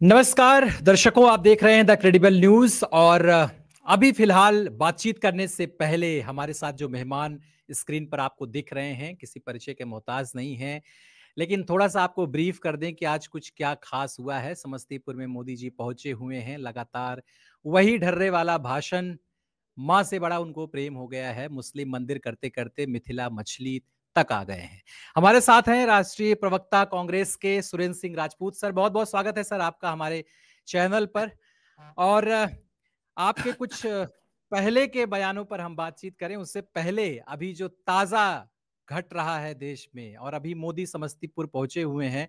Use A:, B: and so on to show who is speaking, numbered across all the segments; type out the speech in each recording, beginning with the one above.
A: नमस्कार दर्शकों, आप देख रहे हैं द क्रेडिबल न्यूज। और अभी फिलहाल बातचीत करने से पहले हमारे साथ जो मेहमान स्क्रीन पर आपको दिख रहे हैं किसी परिचय के मोहताज नहीं हैं, लेकिन थोड़ा सा आपको ब्रीफ कर दें कि आज कुछ क्या खास हुआ है। समस्तीपुर में मोदी जी पहुंचे हुए हैं, लगातार वही ढर्रे वाला भाषण। माँ से बड़ा उनको प्रेम हो गया है, मुस्लिम मंदिर करते करते मिथिला मछली तक आ गए हैं। हमारे साथ हैं राष्ट्रीय प्रवक्ता कांग्रेस के सुरेंद्र सिंह राजपूत। सर, बहुत बहुत स्वागत है सर आपका हमारे चैनल पर। और आपके कुछ पहले के बयानों पर हम बातचीत करें उससे पहले अभी जो ताजा घट रहा है देश में, और अभी मोदी समस्तीपुर पहुंचे हुए हैं,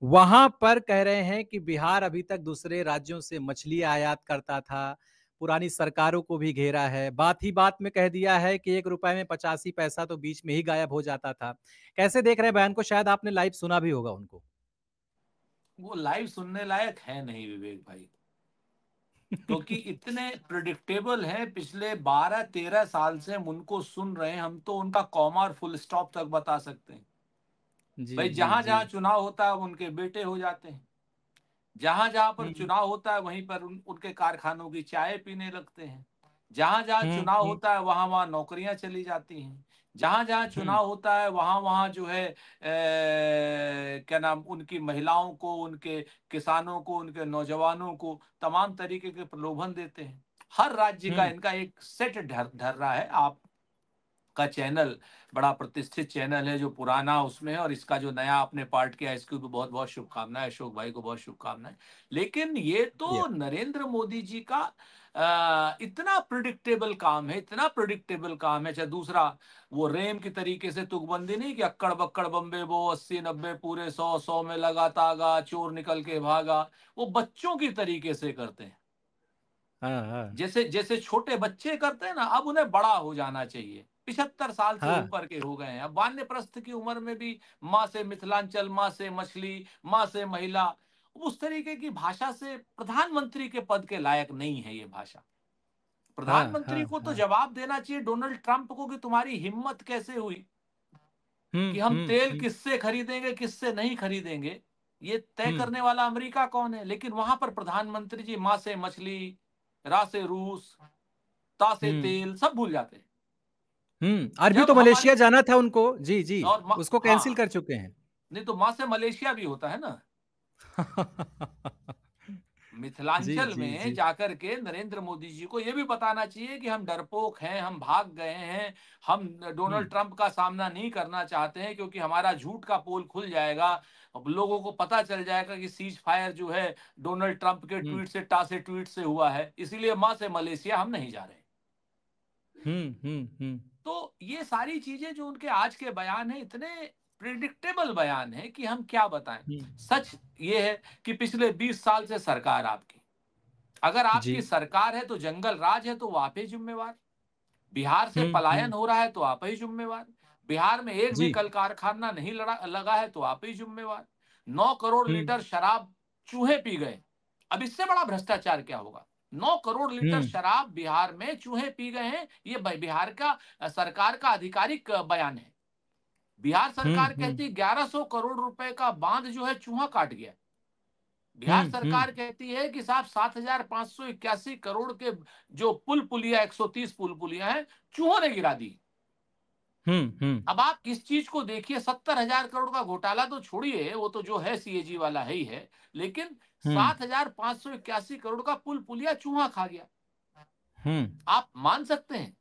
A: वहां पर कह रहे हैं कि बिहार अभी तक दूसरे राज्यों से मछली आयात करता था, पुरानी सरकारों को भी घेरा है, बात ही बात में कह दिया है कि 1 रुपए में 85 पैसा तो बीच में ही गायब हो जाता था। कैसे देख रहे हैं बयान को? शायद आपने लाइव सुना भी होगा उनको।
B: वो लाइव सुनने लायक है नहीं विवेक भाई, क्योंकि इतने प्रिडिक्टेबल हैं। पिछले 12-13 साल से हम उनको सुन रहे हैं। हम तो उनका कॉमा और फुल स्टॉप तक बता सकते हैं।
A: जी
B: भाई,
A: जी
B: जहां
A: जी।
B: जहां चुनाव होता है उनके बेटे हो जाते हैं। जहां जहां पर
A: हम्म
B: चुनाव होता है वहीं पर उनके कारखानों की चाय पीने लगते हैं। जहां जहां चुनाव
A: हम्म
B: होता है वहां वहां नौकरियां चली जाती हैं। जहां जहां
A: हम्म
B: चुनाव होता है वहां वहां जो है क्या नाम, उनकी महिलाओं को, उनके किसानों को, उनके नौजवानों को तमाम तरीके के प्रलोभन देते हैं। हर राज्य का
A: हम्म
B: इनका एक सेट ढर ढर रहा है। आप का चैनल बड़ा प्रतिष्ठित चैनल है जो पुराना उसमें है, और इसका जो नया आपने पार्ट किया इसकी भी बहुत बहुत शुभकामनाएं। अशोक भाई को बहुत शुभकामनाएं। लेकिन ये
A: या
B: तो नरेंद्र मोदी जी का इतना प्रिडिक्टेबल काम है, इतना प्रिडिक्टेबल काम है। चाहे दूसरा वो रेम की तरीके से तुकबंदी नहीं कि अक्कड़ बक्कड़ बम्बे वो 80-90 पूरे 100 में लगा तागा चोर निकल के भागा, वो बच्चों की तरीके से करते हैं।
A: हाँ हाँ
B: जैसे जैसे छोटे बच्चे करते हैं ना, अब उन्हें बड़ा हो जाना चाहिए। 75 साल से
A: हाँ
B: ऊपर के हो गए हैं, अब वानप्रस्थ की उम्र में भी माँ से मिथिलांचल, माँ से मछली, माँ से महिला, उस तरीके की भाषा से प्रधानमंत्री के पद के लायक नहीं है ये भाषा।
A: हाँ
B: प्रधानमंत्री
A: हाँ
B: को तो
A: हाँ।
B: जवाब देना चाहिए डोनाल्ड ट्रंप को कि तुम्हारी हिम्मत कैसे हुई कि हम
A: हम्म
B: तेल
A: हम्म
B: किससे खरीदेंगे किससे नहीं खरीदेंगे। ये तय
A: हम्म
B: करने वाला अमेरिका कौन है? लेकिन वहां पर प्रधानमंत्री जी माँ से मछली, रा से रूस, ता से
A: हम्म
B: तेल सब भूल जाते हैं।
A: अरबी
B: जब
A: तो
B: हमारी
A: मलेशिया जाना था उनको। जी जी।
B: और
A: उसको कैंसिल
B: हाँ,
A: कर चुके हैं।
B: नहीं तो माँ से मलेशिया भी होता है ना।
A: जी
B: मिथिलांचल
A: जी
B: में
A: जी।
B: जाकर के नरेंद्र मोदी जी को यह भी बताना चाहिए कि हम डरपोक हैं, हम भाग गए हैं, हम
A: हम्म
B: डोनाल्ड ट्रंप का सामना नहीं करना चाहते हैं, क्योंकि हमारा झूठ का पोल खुल जाएगा। अब लोगों को पता चल जाएगा कि सीज फायर जो है डोनाल्ड ट्रंप के
A: हम्म
B: ट्वीट से हुआ है, इसीलिए माँ से मलेशिया हम नहीं जा रहे।
A: हम्म।
B: तो ये सारी चीजें जो उनके आज के बयान है, इतने प्रिडिक्टेबल बयान है कि हम क्या बताएं।
A: हम्म।
B: सच ये है कि पिछले 20 साल से सरकार आपकी, अगर
A: जी।
B: आपकी सरकार है तो जंगल राज है तो आप ही जिम्मेवार। बिहार से पलायन
A: हम्म।
B: हो रहा है तो आप ही जिम्मेवार। बिहार में एक भी
A: जी।
B: कल कारखाना नहीं लगा है तो आप ही जिम्मेवार। 9 करोड़
A: हम्म
B: लीटर शराब चूहे पी गए। अब इससे बड़ा भ्रष्टाचार क्या होगा? 9 करोड़ लीटर
A: हम्म
B: शराब बिहार में चूहे पी गए हैं, ये बिहार का सरकार का आधिकारिक बयान है। बिहार सरकार
A: हम्म।
B: कहती 1100 करोड़ रुपए का बांध जो है चूहा काट गया। बिहार सरकार
A: हम्म।
B: कहती है कि साहब 7,581 करोड़ के जो पुल पुलिया, 130 पुल पुलिया है, चूहों ने गिरा दी।
A: हम्म।
B: अब आप किस चीज को देखिए, 70,000 करोड़ का घोटाला तो छोड़िए, वो तो जो है सीएजी वाला है ही है, लेकिन
A: हम्म
B: 7,581 करोड़ का पुल पुलिया चूहा खा गया।
A: हम्म
B: आप मान सकते हैं?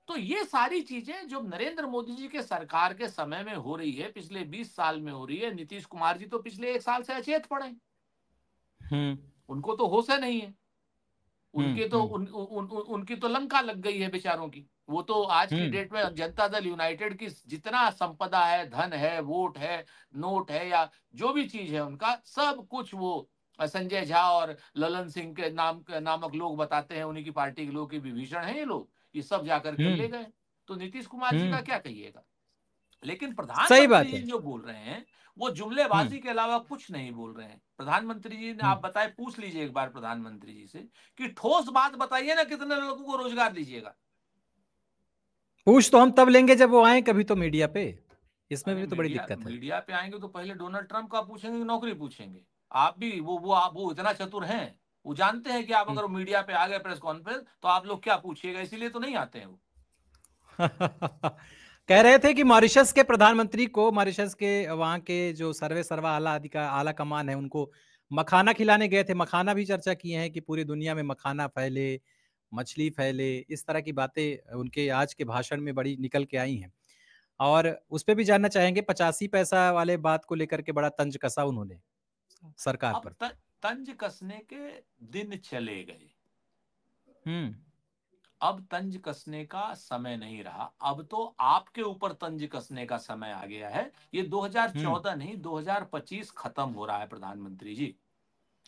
B: तो ये सारी चीजें जो नरेंद्र मोदी जी के सरकार के समय में हो रही है, पिछले 20 साल में हो रही है। नीतीश कुमार जी तो पिछले 1 साल से अचेत पड़े,
A: हम्म
B: उनको तो होश है नहीं है।
A: हम्म
B: उनके तो
A: हम्म
B: उनकी तो लंका लग गई है बेचारों की। वो तो आज की
A: हम्म
B: डेट में जनता दल यूनाइटेड की जितना संपदा है, धन है, वोट है, नोट है, या जो भी चीज है उनका सब कुछ वो संजय झा और ललन सिंह के नामक लोग बताते हैं, उन्हीं की पार्टी के लोग की विभीषण है ये लोग, ये सब जाकर के ले
A: हम्म
B: गए। तो नीतीश कुमार जी का
A: हम्म।
B: क्या कहिएगा? लेकिन
A: सही
B: प्रधानमंत्री
A: बात
B: जी
A: है।
B: जो बोल रहे हैं वो
A: हम्म
B: जुमलेबाजी के अलावा कुछ नहीं बोल रहे हैं। प्रधानमंत्री जी ने, आप
A: हम्म।
B: बताए, पूछ लीजिए एक बार प्रधानमंत्री जी से कि ठोस बात बताइए ना, कितने लोगों को रोजगार दीजिएगा।
A: पूछ तो हम तब लेंगे जब वो आए कभी तो मीडिया पे। इसमें
B: अरे
A: भी तो बड़ी
B: मीडिया
A: दिक्कत है।
B: मीडिया पे आएंगे तो पहले डोनाल्ड ट्रंप का पूछेंगे कि नौकरी पूछेंगे? आप भी वो इतना चतुर हैं, वो जानते हैं कि आप
A: हम्म।
B: अगर मीडिया पे आ गए प्रेस कॉन्फ्रेंस तो आप लोग क्या पूछिएगा, इसीलिए तो नहीं आते हैं वो।
A: कह रहे थे कि मॉरिशस के प्रधानमंत्री को, मॉरिशस के वहाँ के जो सर्वे सर्वा आला कमान है, उनको मखाना खिलाने गए थे। मखाना भी चर्चा किए हैं कि पूरी दुनिया में मखाना फैले, मछली फैले, इस तरह की बातें उनके आज के भाषण में बड़ी निकल के आई हैं। और उस पे भी जानना चाहेंगे, 85 पैसा वाले बात को लेकर के बड़ा तंज कसा उन्होंने सरकार
B: अब
A: पर।
B: तंज कसने के दिन चले गए,
A: हम्म।
B: अब तंज कसने का समय नहीं रहा, अब तो आपके ऊपर तंज कसने का समय आ गया है। ये
A: हम्म।
B: 2014 नहीं, 2025 खत्म हो रहा है प्रधानमंत्री जी।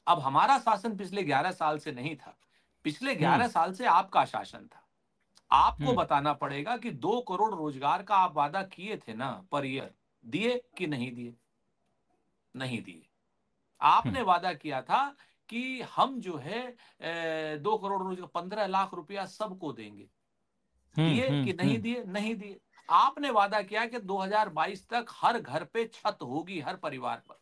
B: अब हमारा शासन पिछले 11 साल से नहीं था, पिछले
A: हम्म।
B: 11 साल से आपका शासन था। आपको
A: हम्म।
B: बताना पड़ेगा कि 2 करोड़ रोजगार का आप वादा किए थे ना पर ईयर, दिए कि नहीं दिए? नहीं दिए।
A: हम्म।
B: आपने वादा किया था कि हम जो है 2 करोड़ रोजगार, 15 लाख रुपया सबको देंगे,
A: हम्म।
B: दिए
A: हम्म।
B: कि नहीं दिए? नहीं दिए। आपने वादा किया कि 2022 तक हर घर पे छत होगी, हर परिवार पर,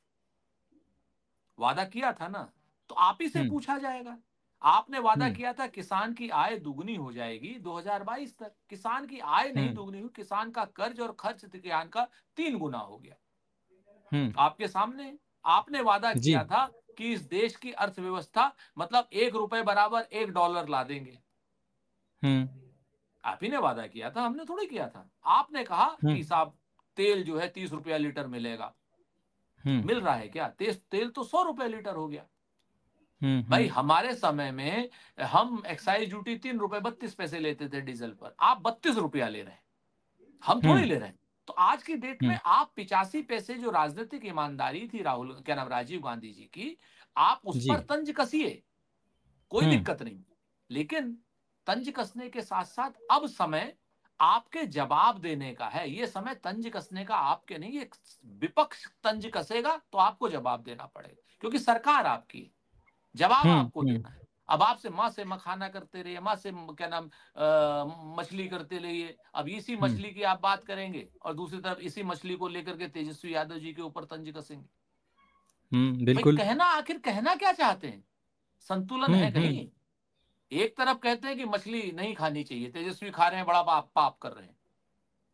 B: वादा किया था ना। तो आप ही से
A: हम्म।
B: पूछा जाएगा। आपने वादा
A: हम्म।
B: किया था किसान की आय दुगनी हो जाएगी 2022 तक, किसान की आय नहीं
A: हम्म।
B: दुगनी हुई, किसान का कर्ज और खर्च किसान का 3 गुना हो गया।
A: हम्म।
B: आपके सामने आपने वादा
A: जी।
B: किया था कि इस देश की अर्थव्यवस्था मतलब ₹1 बराबर $1 ला देंगे।
A: हम्म।
B: आप ही ने वादा किया था, हमने थोड़ी किया था। आपने कहा
A: हम्म।
B: कि साहब तेल जो है ₹30 लीटर मिलेगा।
A: हम्म।
B: मिल रहा है क्या? तेल तो ₹100 लीटर हो गया।
A: हम्म।
B: भाई हमारे समय में हम एक्साइज ड्यूटी ₹3.32 लेते थे डीजल पर, आप ₹32 ले रहे हैं, हम थोड़ी
A: हम्म।
B: ले रहे हैं। तो आज की डेट में
A: हम्म।
B: आप 85 पैसे जो राजनीतिक ईमानदारी थी राहुल क्या नाम राजीव गांधी जी की, आप उस
A: जी।
B: पर तंज कसिए, कोई
A: हम्म।
B: दिक्कत नहीं। लेकिन तंज कसने के साथ साथ अब समय आपके जवाब देने का है। ये समय तंज कसने का आपके नहीं, ये विपक्ष तंज कसेगा तो आपको जवाब देना पड़ेगा, क्योंकि सरकार आपकी है, जवाब
A: हम्म।
B: आपको
A: हम्म।
B: देना है। अब आपसे माँ से मखाना करते रहिए, माँ से क्या नाम मछली करते रहिए। अब इसी
A: हम्म।
B: मछली की आप बात करेंगे और दूसरी तरफ इसी मछली को लेकर के तेजस्वी यादव जी के ऊपर तंज कसेंगे। भाई
A: बिल्कुल।
B: कहना आखिर कहना क्या चाहते हैं? संतुलन
A: हम्म।
B: है
A: हम्म।
B: कहीं? एक तरफ कहते हैं कि मछली नहीं खानी चाहिए, तेजस्वी खा रहे हैं, बड़ा पाप पाप कर रहे हैं।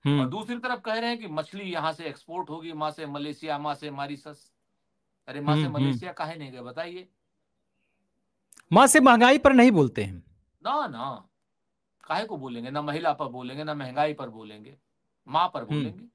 B: और
A: हम्म।
B: दूसरी तरफ कह रहे हैं कि मछली यहां से एक्सपोर्ट होगी, माँ से मलेशिया, माँ से मॉरिशस। अरे माँ से
A: हम्म।
B: मलेशिया काहे नहीं गए बताइए?
A: माँ से महंगाई पर नहीं बोलते हैं।
B: ना ना, काहे को बोलेंगे? ना महिला पर बोलेंगे, ना महंगाई पर बोलेंगे, माँ पर
A: हम्म।
B: बोलेंगे।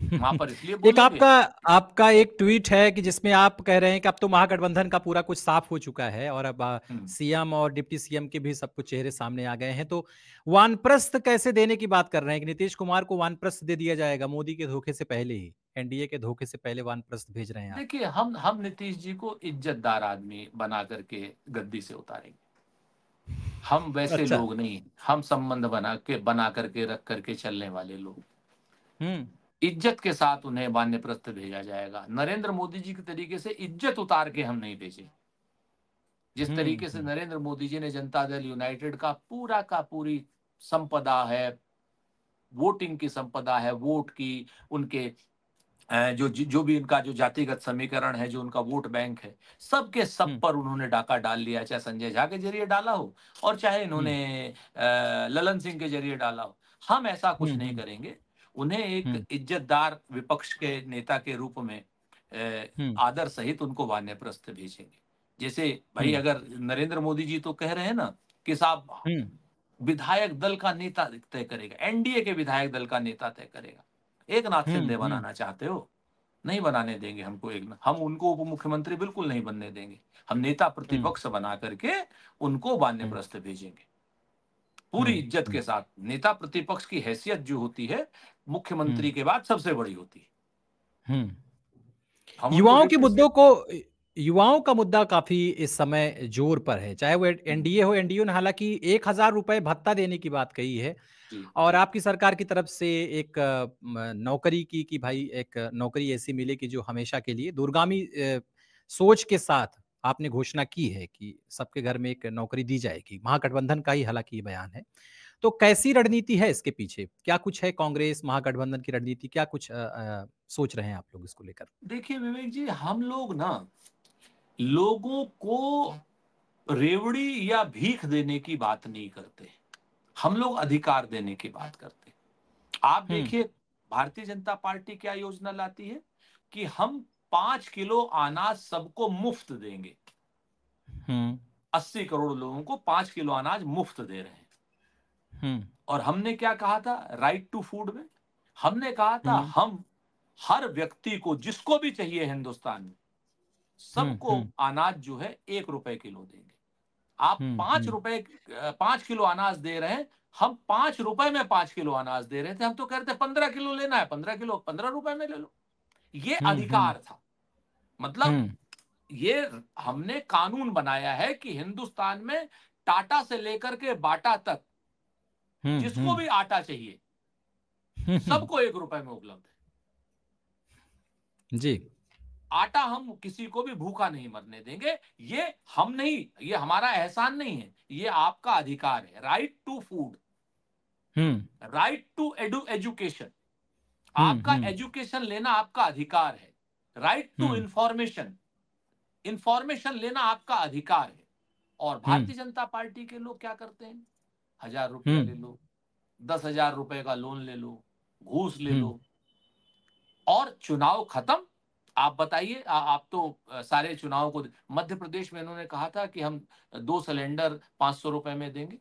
B: माँ पर इसलिए
A: एक
B: बोलेंगे।
A: आपका आपका एक ट्वीट है कि जिसमें आप कह रहे हैं कि अब तो महागठबंधन का पूरा कुछ साफ हो चुका है और अब
B: हम्म।
A: सीएम और डिप्टी सीएम के भी सब कुछ चेहरे सामने आ गए हैं। तो वानप्रस्थ कैसे देने की बात कर रहे हैं कि नीतीश कुमार को वानप्रस्थ दे दिया जाएगा मोदी के धोखे से पहले ही, एनडीए के धोखे से पहले वानप्रस्थ भेज रहे हैं आप?
B: देखिए हम नीतीश जी को इज्जतदार आदमी बना करके गद्दी से उतारेंगे। हम वैसे
A: अच्छा।
B: लोग नहीं, हम संबंध बना करके रख करके चलने वाले लोग।
A: हम्म।
B: इज्जत के साथ उन्हें वानप्रस्थ भेजा जाएगा। नरेंद्र मोदी जी के तरीके से इज्जत उतार के हम नहीं भेजे। जिस
A: हम्म।
B: तरीके से नरेंद्र मोदी जी ने जनता दल यूनाइटेड का पूरा का पूरी संपदा है, वोटिंग की संपदा है, वोट की, उनके जो भी इनका जो जातिगत समीकरण है, जो उनका वोट बैंक है, सबके सब
A: हम्म।
B: पर उन्होंने डाका डाल लिया, चाहे संजय झा के जरिए डाला हो और चाहे इन्होंने
A: हम्म।
B: ललन सिंह के जरिए डाला हो। हम ऐसा कुछ नहीं
A: हम्म।
B: करेंगे। उन्हें एक
A: हम्म।
B: इज्जतदार विपक्ष के नेता के रूप में
A: हम्म।
B: आदर सहित उनको वानप्रस्थ भेजेंगे। जैसे भाई
A: हम्म।
B: अगर नरेंद्र मोदी जी तो कह रहे हैं ना कि साहब
A: हम्म।
B: विधायक दल का नेता तय करेगा, एनडीए के विधायक दल का नेता तय करेगा। एक नाथ
A: हम्म।
B: शिंदे
A: हम्म।
B: बनाना चाहते हो? नहीं बनाने देंगे हमको। हम उनको उप मुख्यमंत्री बिल्कुल नहीं बनने देंगे। हम नेता
A: हम्म।
B: प्रतिपक्ष बना करके उनको
A: हम्म।
B: वानप्रस्थ भेजेंगे पूरी
A: हम्म।
B: इज्जत के साथ। नेता प्रतिपक्ष की हैसियत जो होती है
A: हम्म।
B: मुख्यमंत्री के बाद सबसे बड़ी होती है।
A: हम्म।
B: हम उनको
A: युवाओं के
B: डिप्टी
A: मुद्दों
B: सीएम।
A: को युवाओं का मुद्दा काफी इस समय जोर पर है, चाहे वो एनडीए हो। एनडीए ने हालांकि 1,000 रुपए भत्ता देने की बात कही है
B: जी
A: और
B: जी।
A: आपकी सरकार की तरफ से एक नौकरी की कि भाई एक नौकरी ऐसी मिले कि जो हमेशा के लिए दूरगामी सोच के साथ आपने घोषणा की है कि सबके घर में एक नौकरी दी जाएगी। महागठबंधन का ही हालांकि ये बयान है। तो कैसी रणनीति है इसके पीछे? क्या कुछ है कांग्रेस महागठबंधन की रणनीति? क्या कुछ सोच रहे हैं आप लोग इसको लेकर?
B: देखिए विवेक जी, हम लोग ना लोगों को रेवड़ी या भीख देने की बात नहीं करते, हम लोग अधिकार देने की बात करते। आप देखिए भारतीय जनता पार्टी क्या योजना लाती है कि हम 5 किलो अनाज सबको मुफ्त देंगे। 80 करोड़ लोगों को 5 किलो अनाज मुफ्त दे रहे हैं। और हमने क्या कहा था राइट टू फूड में? हमने कहा था हम हर व्यक्ति को जिसको भी चाहिए हिंदुस्तान में सबको अनाज जो है 1 रुपए किलो देंगे। आप 5 किलो अनाज दे रहे हैं, हम 5 रुपए में 5 किलो अनाज दे रहे थे। हम तो कह रहे थे 15 किलो लेना है, 15 किलो 15 रुपए में ले लो। ये अधिकार था। मतलब ये हमने कानून बनाया है कि हिंदुस्तान में टाटा से लेकर के बाटा तक जिसको भी आटा चाहिए सबको 1 रुपए में उपलब्ध है
A: जी।
B: आटा हम किसी को भी भूखा नहीं मरने देंगे। ये हम नहीं, ये हमारा एहसान नहीं है, ये आपका अधिकार है। Right to food, right to education, आपका एजुकेशन लेना आपका अधिकार है। राइट टू इंफॉर्मेशन, इंफॉर्मेशन लेना आपका अधिकार है। और भारतीय जनता पार्टी के लोग क्या करते हैं? 1000 रुपया ले लो, 10,000 रुपए का लोन ले लो, घूस ले लो और चुनाव खत्म। आप बताइए, आप तो सारे चुनाव को, मध्य प्रदेश में इन्होंने कहा था कि हम 2 सिलेंडर 500 रुपए में देंगे।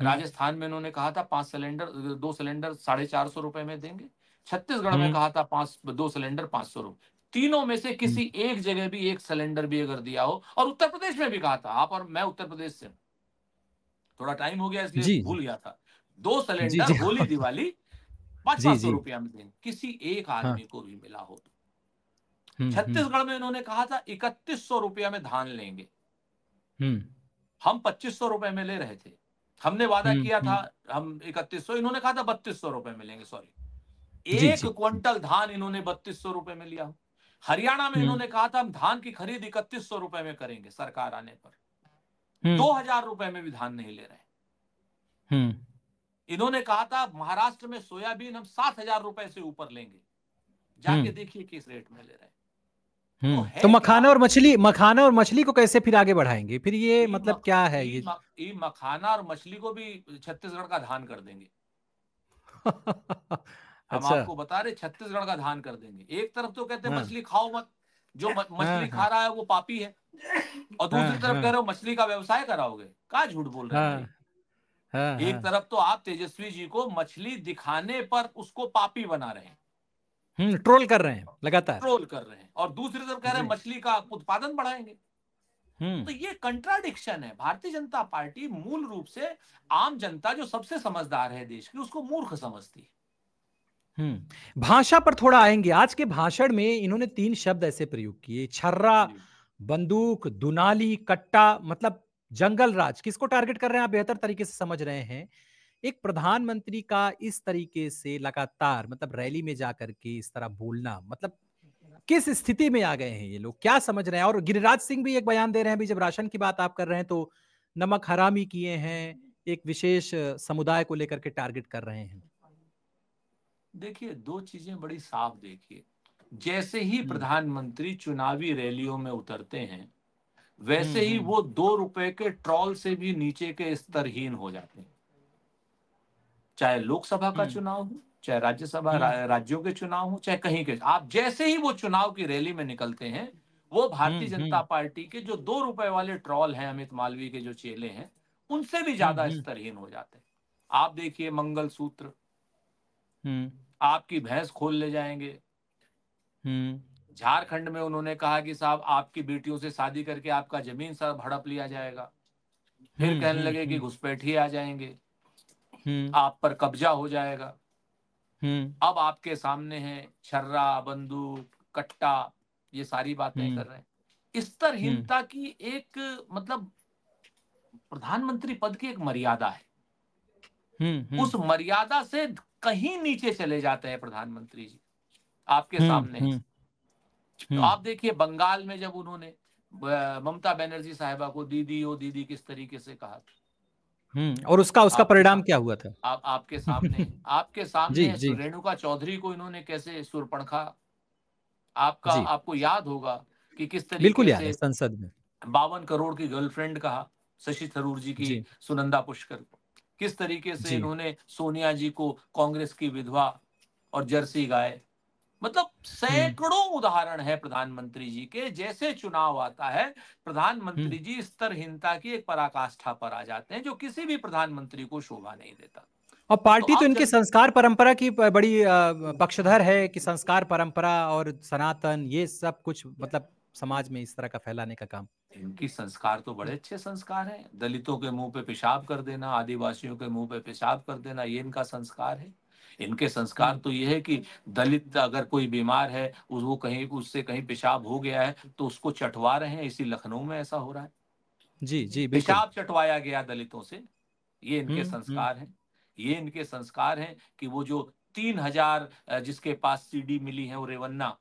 B: राजस्थान में इन्होंने कहा था 2 सिलेंडर 450 रुपए में देंगे। छत्तीसगढ़ में कहा था 2 सिलेंडर 500 रुपए। तीनों में से किसी एक जगह भी एक सिलेंडर भी अगर दिया हो, और उत्तर प्रदेश में भी कहा था, आप और मैं उत्तर प्रदेश से, थोड़ा टाइम हो गया इसलिए भूल गया था, 2 सिलेंडर होली दिवाली 500 रुपया में देंगे, किसी एक आदमी को भी मिला हो तो। छत्तीसगढ़ में इन्होंने कहा था 3100 रुपया में धान लेंगे, हम 2500 रुपए में ले रहे थे। हमने वादा किया था हम 3100, इन्होंने कहा था 3200 रुपए में लेंगे। सॉरी, 1 क्विंटल धान इन्होंने 3200 रुपए में लिया। हरियाणा में इन्होंने कहा था हम धान की खरीद 3100 रुपए में करेंगे सरकार आने पर। 2000 रुपए में भी धान नहीं ले रहे। इन्होंने कहा था महाराष्ट्र में सोयाबीन हम 7000 रुपए से ऊपर लेंगे, जाके देखिए किस रेट में ले रहे हैं।
A: तो मखाना और मछली को कैसे फिर आगे बढ़ाएंगे? फिर ये मतलब क्या है ये?
B: मखाना और मछली को भी छत्तीसगढ़ का धान कर देंगे। हम
A: अच्छा।
B: आपको बता रहे छत्तीसगढ़ का धान कर देंगे। एक तरफ तो कहते हैं मछली खाओ मत, जो मछली खा रहा है वो पापी है, और दूसरी तरफ कह रहे हो मछली का व्यवसाय कराओगे। क्या झूठ बोल रहे हैं? एक तरफ तो आप तेजस्वी जी को मछली दिखाने पर उसको पापी बना रहे हैं,
A: ट्रोल कर रहे हैं, लगातार
B: ट्रोल कर रहे हैं, और दूसरी तरफ कह रहे हैं मछली का उत्पादन बढ़ाएंगे। तो ये कंट्राडिक्शन है। भारतीय जनता पार्टी मूल रूप से आम जनता जो सबसे समझदार है देश की, उसको मूर्ख समझती है।
A: भाषा पर थोड़ा आएंगे। आज के भाषण में इन्होंने 3 शब्द ऐसे प्रयोग किए: छर्रा, बंदूक, दुनाली, कट्टा, मतलब जंगल राज। किसको टारगेट कर रहे हैं आप बेहतर तरीके से समझ रहे हैं। एक प्रधानमंत्री का इस तरीके से लगातार, मतलब रैली में जाकर के इस तरह बोलना, मतलब किस स्थिति में आ गए हैं ये लोग, क्या समझ रहे हैं? और गिरिराज सिंह भी एक बयान दे रहे हैं, भी जब राशन की बात आप कर रहे हैं तो नमक हरामी किए हैं, एक विशेष समुदाय को लेकर के टारगेट कर रहे हैं।
B: देखिए, 2 चीजें बड़ी साफ देखिए। जैसे ही प्रधानमंत्री चुनावी रैलियों में उतरते हैं, वैसे ही वो 2 रुपए के ट्रॉल से भी नीचे के स्तरहीन हो जाते हैं। चाहे लोकसभा का चुनाव हो, चाहे राज्यसभा राज्यों के चुनाव हो, चाहे कहीं के। आप जैसे ही वो चुनाव की रैली में निकलते हैं, वो भारतीय जनता पार्टी के जो 2 रुपए वाले ट्रॉल हैं, अमित मालवीय के जो चेले हैं, उनसे भी ज्यादा स्तरहीन हो जाते हैं। आप देखिए मंगलसूत्र, आपकी भैंस खोल ले जाएंगे। झारखंड में उन्होंने कहा कि साहब आपकी बेटियों से शादी करके आपका जमीन सब हड़प लिया जाएगा। फिर कहने लगे कि घुसपैठिए आ जाएंगे, आप पर कब्जा हो जाएगा। अब आपके सामने है छर्रा, बंदूक, कट्टा, ये सारी बातें कर रहे हैं। स्तरहीनता की एक, मतलब प्रधानमंत्री पद की एक मर्यादा है। उस मर्यादा से कहीं नीचे चले जाते हैं प्रधानमंत्री जी आपके सामने। तो आप देखिए बंगाल में जब उन्होंने ममता बनर्जी साहिबा को दीदी ओ दीदी किस तरीके से कहा,
A: और उसका परिणाम क्या हुआ था?
B: आपके सामने
A: जी।
B: रेणुका चौधरी को इन्होंने कैसे सुरपणखा, आपको याद होगा कि किस
A: बिल्कुल
B: तरीके
A: याद है,
B: से
A: संसद में।
B: 52 करोड़ की गर्लफ्रेंड कहा शशि थरूर जी की
A: जी,
B: सुनंदा पुष्कर को, किस तरीके से
A: जी।
B: इन्होंने सोनिया जी को कांग्रेस की विधवा और जर्सी गाय, मतलब
A: हुँ,
B: सैकड़ों उदाहरण है प्रधानमंत्री जी के। जैसे चुनाव आता है,
A: हुँ।
B: प्रधानमंत्री जी स्तरहीनता की एक पराकाष्ठा पर आ जाते हैं, जो किसी भी प्रधानमंत्री को शोभा नहीं देता।
A: और
B: तो
A: पार्टी तो
B: अब
A: इनके
B: जब
A: संस्कार परंपरा की बड़ी पक्षधर है कि संस्कार परंपरा और सनातन ये सब कुछ मतलब समाज में इस तरह का फैलाने का काम।
B: इनकी संस्कार तो बड़े अच्छे संस्कार हैं, दलितों के मुंह पे पेशाब कर देना, आदिवासियों के मुंह पे पेशाब कर देना, ये इनका संस्कार है। इनके संस्कार
A: हुँ।
B: तो ये है कि दलित अगर कोई बीमार है, वो कहीं उससे कहीं पेशाब हो गया है तो उसको चटवा रहे हैं। इसी लखनऊ में ऐसा हो रहा है,
A: जी, जी, बिल्कुल।
B: पेशाब चटवाया गया दलितों से। ये इनके
A: हुँ, हुँ,
B: संस्कार हैं। ये इनके संस्कार हैं कि वो जो 3,000 जिसके पास सीडी मिली है वो रेवन्ना,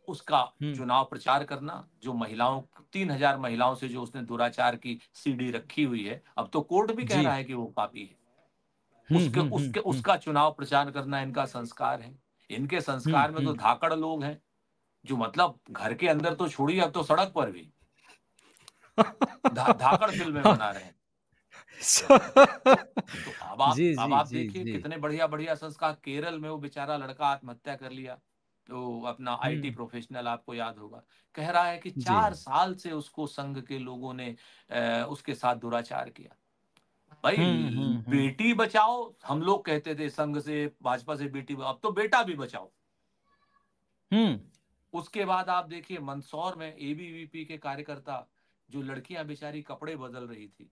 B: उसका
A: हुँ।
B: चुनाव प्रचार करना, जो महिलाओं 3,000 महिलाओं से जो उसने दुराचार की सीडी रखी हुई है, अब तो कोर्ट भी कह
A: जी।
B: रहा है कि वो कापी है।
A: हुँ,
B: उसके
A: हुँ, हुँ,
B: उसके
A: हुँ,
B: उसका चुनाव प्रचार करना इनका संस्कार है। इनके
A: हुँ,
B: संस्कार में तो
A: हुँ।
B: धाकड़ लोग हैं, जो मतलब घर के अंदर तो छोड़िए, अब तो सड़क पर भी धाकड़ फिल्में
A: हाँ।
B: बना रहे हैं।
A: स
B: तो
A: जी,
B: अब
A: जी,
B: आप
A: जी,
B: देखिए
A: जी।
B: कितने बढ़िया बढ़िया संस्कार। केरल में वो बेचारा लड़का आत्महत्या कर लिया, तो अपना आईटी
A: हुँ।
B: प्रोफेशनल, आपको याद होगा, कह रहा है कि
A: जी।
B: 4 साल से उसको संघ के लोगों ने उसके साथ दुराचार किया। भाई,
A: हुँ, हुँ, हुँ।
B: बेटी बचाओ, हम लोग कहते थे संघ से भाजपा से बेटी, अब तो बेटा भी बचाओ।
A: हुँ।
B: उसके बाद आप देखिए मंदसौर में एबीवीपी के कार्यकर्ता, जो लड़कियां बेचारी कपड़े बदल रही थी,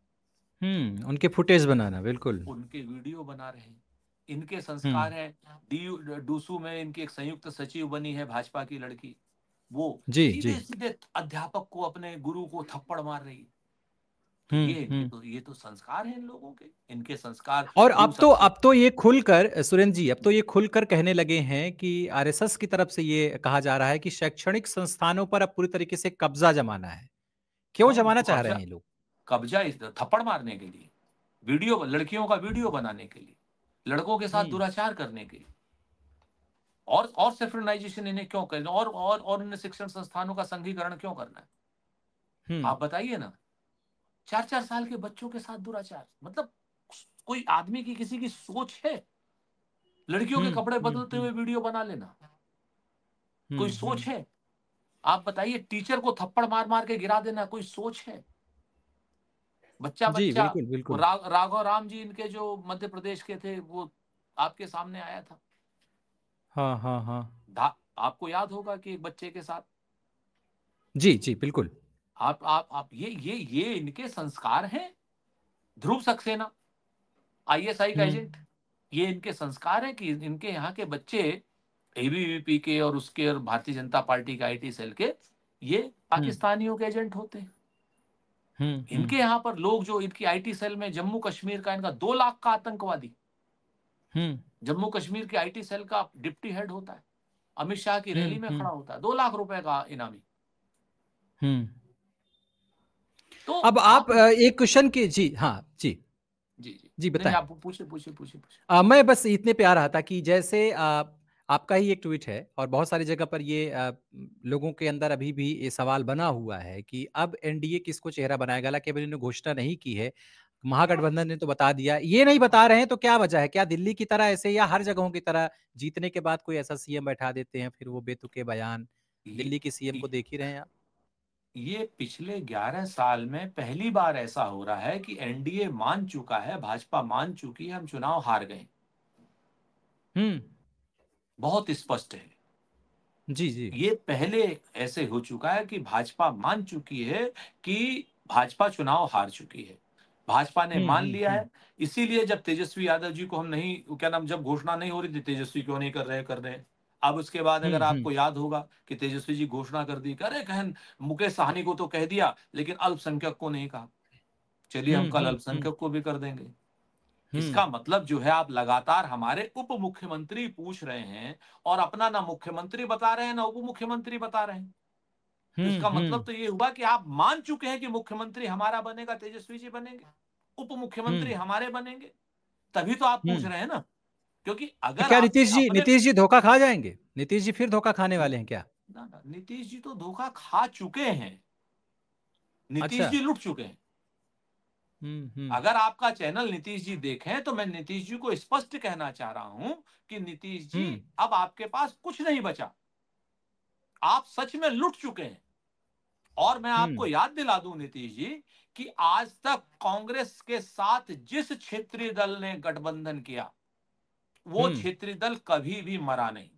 A: हुँ, उनके फुटेज बनाना, बिल्कुल।
B: उनके वीडियो बना रहे हैं। इनके
A: हुँ।
B: संस्कार हैं। डूसू में इनकी एक संयुक्त सचिव बनी है भाजपा की लड़की, वो
A: जी, जी।
B: सीधे सीधे अध्यापक को, अपने गुरु को थप्पड़ मार रही है। तो
A: हुँ, हुँ।
B: ये तो संस्कार हैं इन लोगों के। इनके संस्कार
A: और
B: ध्रुव सक्सेना।
A: अब तो ये खुलकर सुरेंद्र जी, अब तो ये खुलकर कहने लगे हैं कि आरएसएस की तरफ से ये कहा जा रहा है कि शैक्षणिक संस्थानों पर अब पूरी तरीके से कब्जा जमाना है। क्यों
B: हाँ,
A: जमाना
B: तो
A: चाह रहे
B: कब्जा,
A: हैं ये लोग?
B: इस थप्पड़ मारने के लिए, वीडियो, लड़कियों का वीडियो बनाने के लिए, लड़कों के साथ
A: हुँ,
B: दुराचार करने के लिए, और सिंक्रोनाइजेशन इन्हें क्यों करना, और इन्हें शिक्षण संस्थानों का संघीकरण क्यों करना है?
A: हुँ,
B: आप बताइए ना। 4-4 साल के बच्चों के साथ दुराचार, मतलब कोई आदमी की, किसी की सोच है? लड़कियों के
A: हुँ,
B: कपड़े
A: हुँ,
B: बदलते
A: हुँ,
B: हुए वीडियो बना लेना,
A: हुँ,
B: कोई
A: हुँ।
B: सोच है? आप बताइए, टीचर को थप्पड़ मार मार के गिरा देना, कोई सोच है? बच्चा
A: जी,
B: बच्चा,
A: बिल्कुल,
B: वो
A: बिल्कुल।
B: राघव राम जी इनके जो मध्य प्रदेश के थे, वो आपके सामने आया था।
A: हाँ, हाँ, हाँ।
B: आपको याद होगा कि एक बच्चे के साथ,
A: जी, जी, बिल्कुल।
B: आप ये इनके संस्कार हैं। ध्रुव सक्सेना, आईएसआई का
A: हुँ,
B: एजेंट, ये इनके संस्कार हैं कि इनके यहाँ के बच्चे एबीवीपी के और उसके और भारतीय जनता पार्टी के आईटी सेल के, ये
A: हुँ,
B: पाकिस्तानियों के एजेंट होते हैं।
A: हुँ, हुँ,
B: इनके यहाँ पर लोग, जो इनकी आईटी सेल में जम्मू कश्मीर का, इनका 2 लाख का आतंकवादी,
A: हुँ,
B: जम्मू कश्मीर के आईटी सेल का डिप्टी हेड होता है, अमित शाह की
A: हुँ,
B: रैली में
A: हुँ,
B: खड़ा होता है, 2 लाख रुपए का इनामी।
A: हुँ।
B: तो
A: अब आप
B: आप इस,
A: एक क्वेश्चन की जी, हाँ, जी,
B: जी जी,
A: जी
B: नहीं नहीं,
A: बताएँ।
B: आप पूछे पूछे पूछे पूछे।
A: मैं बस इतने पे आ रहा था कि जैसे आपका ही एक ट्वीट है और बहुत सारी जगह पर ये लोगों के अंदर अभी भी ये सवाल बना हुआ है कि अब एनडीए किसको चेहरा बनाएगा? हालाँकि अभी इन्होंने घोषणा नहीं की है। महागठबंधन ने तो बता दिया। ये नहीं बता रहे हैं तो क्या वजह है? क्या दिल्ली की तरह ऐसे या हर जगहों की तरह जीतने के बाद कोई ऐसा सीएम बैठा देते हैं, फिर वो बेतुके बयान?
B: ये
A: दिल्ली के सीएम को देख ही रहे हैं आप।
B: ये पिछले 11 साल में पहली बार ऐसा हो रहा है कि एनडीए मान चुका है, भाजपा मान चुकी है, हम चुनाव हार गए।
A: हुँ।
B: बहुत स्पष्ट है।
A: जी, जी।
B: ये पहले ऐसे हो चुका है कि भाजपा मान चुकी है कि भाजपा चुनाव हार चुकी है। भाजपा ने
A: हुँ,
B: मान
A: हुँ,
B: लिया
A: हुँ।
B: है। इसीलिए जब तेजस्वी यादव जी को हम नहीं, क्या नाम, जब घोषणा नहीं हो रही थी, तेजस्वी क्यों नहीं कर रहे। अब उसके बाद
A: हुँ,
B: अगर
A: हुँ।
B: आपको याद होगा कि तेजस्वी जी घोषणा कर दी, अरे कहन, मुकेश सहनी को तो कह दिया लेकिन अल्पसंख्यक को नहीं कहा। चलिए, हम
A: हुँ,
B: कल
A: हुँ, हुँ,
B: अल्पसंख्यक को भी कर देंगे।
A: हुँ,
B: इसका मतलब जो है, आप लगातार हमारे उप मुख्यमंत्री पूछ रहे हैं, और अपना ना मुख्यमंत्री बता रहे हैं ना उप मुख्यमंत्री बता रहे हैं। तो
A: हुँ,
B: इसका मतलब
A: हुँ,
B: तो ये हुआ कि आप मान चुके हैं कि मुख्यमंत्री हमारा बनेगा, तेजस्वी जी बनेंगे, उप
A: हुँ,
B: मुख्यमंत्री हमारे बनेंगे। तभी तो आप पूछ
A: हुँ।
B: रहे हैं ना। क्योंकि
A: तो
B: अगर
A: क्या
B: आपसे अपने,
A: नीतीश जी धोखा खा जाएँगे? नीतीश जी फिर धोखा खाने वाले हैं क्या?
B: ना ना, नीतीश जी तो धोखा खा चुके हैं, नीतीश
A: अच्छा।
B: जी लुट चुके हैं।
A: हम्म।
B: अगर आपका चैनल नीतीश जी देखें तो मैं नीतीश जी को स्पष्ट कहना चाह रहा हूं कि नीतीश जी
A: हम्म।
B: अब आपके पास कुछ नहीं बचा, आप सच में लुट चुके हैं। और मैं आपको
A: हम्म।
B: याद दिला दूं नीतीश जी कि आज तक कांग्रेस के साथ जिस क्षेत्रीय दल ने गठबंधन किया, वो
A: हम्म।
B: क्षेत्रीय दल कभी भी मरा नहीं,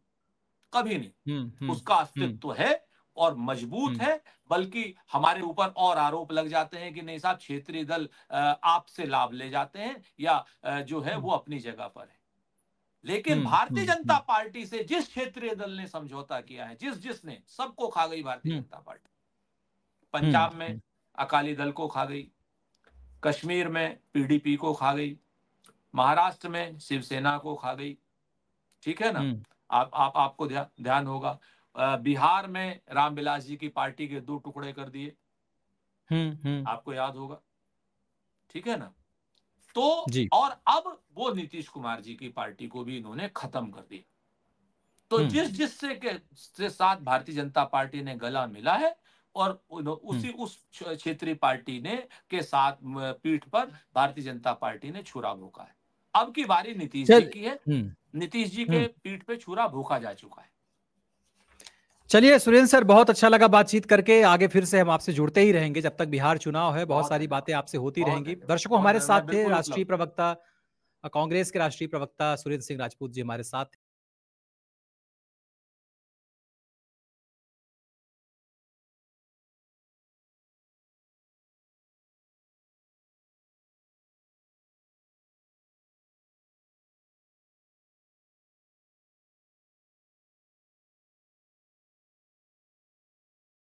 B: कभी नहीं।
A: हम्म।
B: उसका
A: हम्म।
B: अस्तित्व है और मजबूत
A: हम्म।
B: है। बल्कि हमारे ऊपर और आरोप लग जाते हैं कि नहीं साहब, क्षेत्रीय दल आपसे लाभ ले जाते हैं या जो है
A: हम्म।
B: वो अपनी जगह पर है। लेकिन
A: हम्म।
B: भारतीय जनता पार्टी से जिस क्षेत्रीय दल ने समझौता किया है, जिसने, सबको खा गई भारतीय
A: हम्म।
B: जनता पार्टी। पंजाब में
A: हम्म।
B: अकाली दल को खा गई, कश्मीर में पीडीपी को खा गई, महाराष्ट्र में शिवसेना को खा गई। ठीक है ना?
A: हम्म।
B: आपको ध्यान होगा, बिहार में रामविलास जी की पार्टी के 2 टुकड़े कर दिए,
A: हम्म।
B: आपको याद होगा। ठीक है ना? तो
A: जी।
B: और अब वो नीतीश कुमार जी की पार्टी को भी इन्होंने खत्म कर दिया। तो
A: हम्म।
B: जिससे साथ भारतीय जनता पार्टी ने गला मिला है, और
A: हम्म।
B: उस क्षेत्रीय पार्टी ने के साथ पीठ पर भारतीय जनता पार्टी ने छुरा भोंका है। अब की बारी नीतीश जी
A: चल।
B: की है।
A: हम्म।
B: नीतीश जी के
A: हम्म।
B: पीठ पे छुरा भोंका जा चुका है।
A: चलिए सुरेंद्र सर, बहुत अच्छा लगा बातचीत करके। आगे फिर से हम आपसे जुड़ते ही रहेंगे जब तक बिहार चुनाव है, बहुत
B: बहुत
A: सारी बातें
B: धन्यवाद,
A: आपसे होती
B: बहुत
A: रहेंगी।
B: धन्यवाद,
A: दर्शकों,
B: बहुत
A: हमारे
B: धन्यवाद। मैं
A: साथ थे
B: बिल्कुल
A: राष्ट्रीय
B: उपलब्ध हूँ।
A: प्रवक्ता, कांग्रेस के राष्ट्रीय प्रवक्ता सुरेंद्र सिंह राजपूत जी हमारे साथ थे।